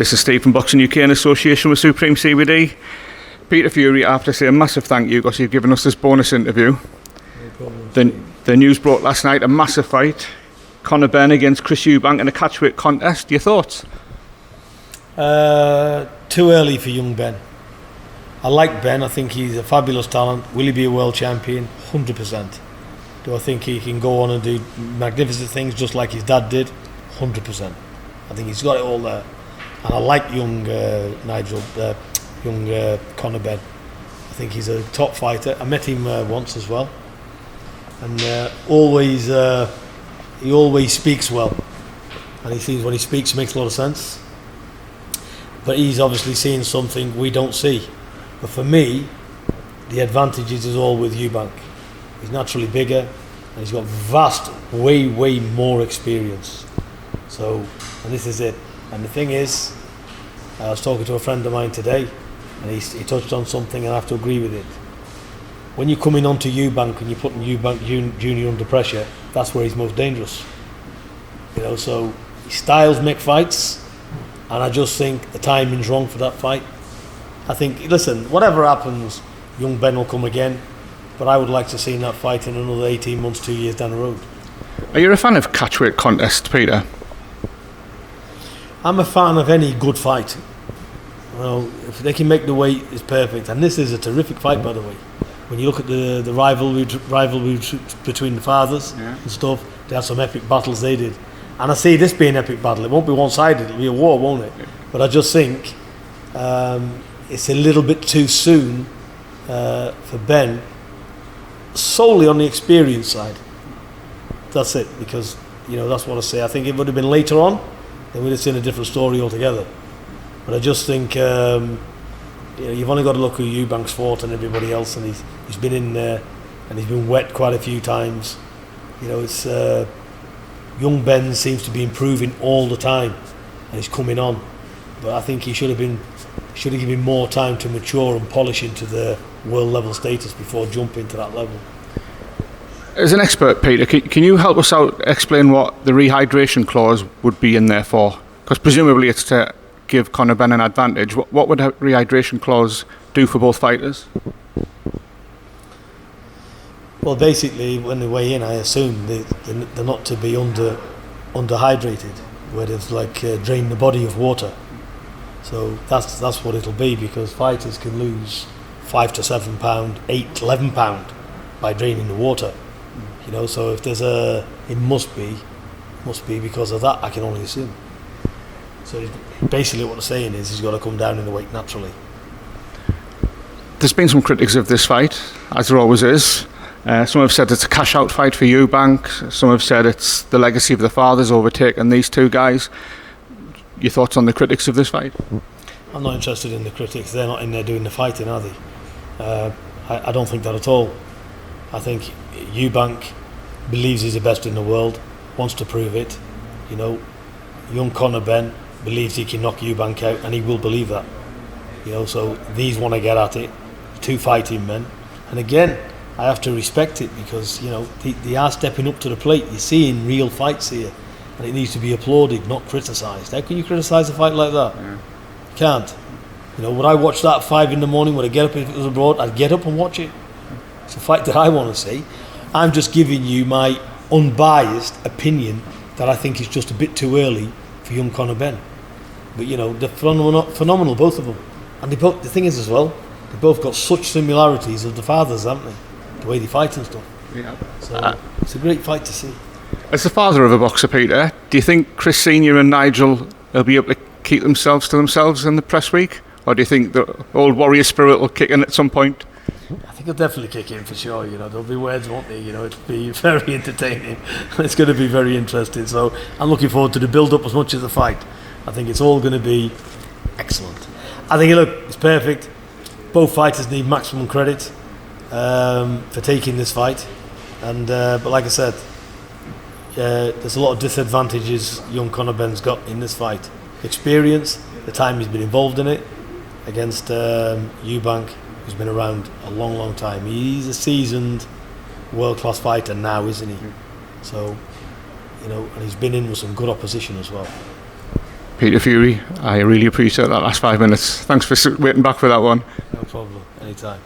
This is Steve from Boxing UK in association with Supreme CBD. Peter Fury, I have to say a massive thank you because you've given us this bonus interview. No problem. The news broke last night, a massive fight. Conor Benn against Chris Eubank in a catchweight contest. Your thoughts? Too early for young Ben. I like Ben. I think he's a fabulous talent. Will he be a world champion? 100%. Do I think he can go on and do magnificent things just like his dad did? 100%. I think he's got it all there. And I like young Conor Benn. I think he's a top fighter. I met him once as well. And he always speaks well. And he seems when he speaks, it makes a lot of sense. But he's obviously seeing something we don't see. But for me, the advantages is all with Eubank. He's naturally bigger and he's got vast, way more experience. So, and this is it. And the thing is, I was talking to a friend of mine today and he touched on something and I have to agree with it. When you're coming onto Eubank and you're putting Eubank Jr under pressure, that's where he's most dangerous. You know, so his styles make fights, and I just think the timing's wrong for that fight. I think, listen, whatever happens, young Ben will come again, but I would like to see that fight in another 18 months, 2 years down the road. Are you a fan of catchweight contests, Peter? I'm a fan of any good fight. You know, if they can make the weight, it's perfect. And this is a terrific fight, by the way. When you look at the rivalry between the fathers and stuff, they had some epic battles they did. And I see this being an epic battle. It won't be one-sided, it'll be a war, won't it? But I just think it's a little bit too soon for Ben, solely on the experience side. That's it, because, you know, that's what I say. I think if it would have been later on, then we'd have seen a different story altogether. But I just think you know, you've only got to look who Eubank's fought and everybody else, and he's been in there and he's been wet quite a few times. You know, it's young Ben seems to be improving all the time and he's coming on, but I think he should have given more time to mature and polish into the world level status before jumping to that level. As an expert, Peter, can you help us out, explain what the rehydration clause would be in there for? Because presumably it's to give Conor Benn an advantage. What would a rehydration clause do for both fighters? Well, basically, when they weigh in, I assume they're not to be underhydrated, where they've drained the body of water. So that's what it'll be, because fighters can lose 5 to 7 pound, 8 to 11 pound by draining the water. You know, so if there's it must be because of that. I can only assume. So basically, what they're saying is he's got to come down in the weight naturally. There's been some critics of this fight, as there always is. Some have said it's a cash-out fight for Eubank. Some have said it's the legacy of the fathers overtaking these two guys. Your thoughts on the critics of this fight? I'm not interested in the critics. They're not in there doing the fighting, are they? I don't think that at all. I think Eubank believes he's the best in the world, wants to prove it. You know, young Conor Benn believes he can knock Eubank out, and he will believe that. You know, so these want to get at it, two fighting men. And again, I have to respect it, because, you know, they are stepping up to the plate. You're seeing real fights here, and it needs to be applauded, not criticised. How can you criticise a fight like that? Yeah. You can't. You know, would I watch that at 5 a.m? Would I get up if it was abroad? I'd get up and watch it. It's a fight that I want to see. I'm just giving you my unbiased opinion that I think is just a bit too early for young Conor Benn. But, you know, they're phenomenal, both of them. And the thing is as well, they both got such similarities of the fathers, haven't they? The way they fight and stuff. Yeah. So it's a great fight to see. As the father of a boxer, Peter, do you think Chris Sr. and Nigel will be able to keep themselves to themselves in the press week? Or do you think the old warrior spirit will kick in at some point? I think it'll definitely kick in for sure. You know, there'll be words, won't there? You know, it'll be very entertaining. It's going to be very interesting. So I'm looking forward to the build-up as much as the fight. I think it's all going to be excellent. I think, look, it's perfect. Both fighters need maximum credit for taking this fight. And but like I said, there's a lot of disadvantages young Conor Benn's got in this fight. Experience, the time he's been involved in it, against Eubank, who's been around a long time. He's a seasoned world-class fighter now, isn't he? So, you know, and he's been in with some good opposition as well. Peter Fury. I really appreciate that last 5 minutes. Thanks for waiting back for that one. No problem. Anytime.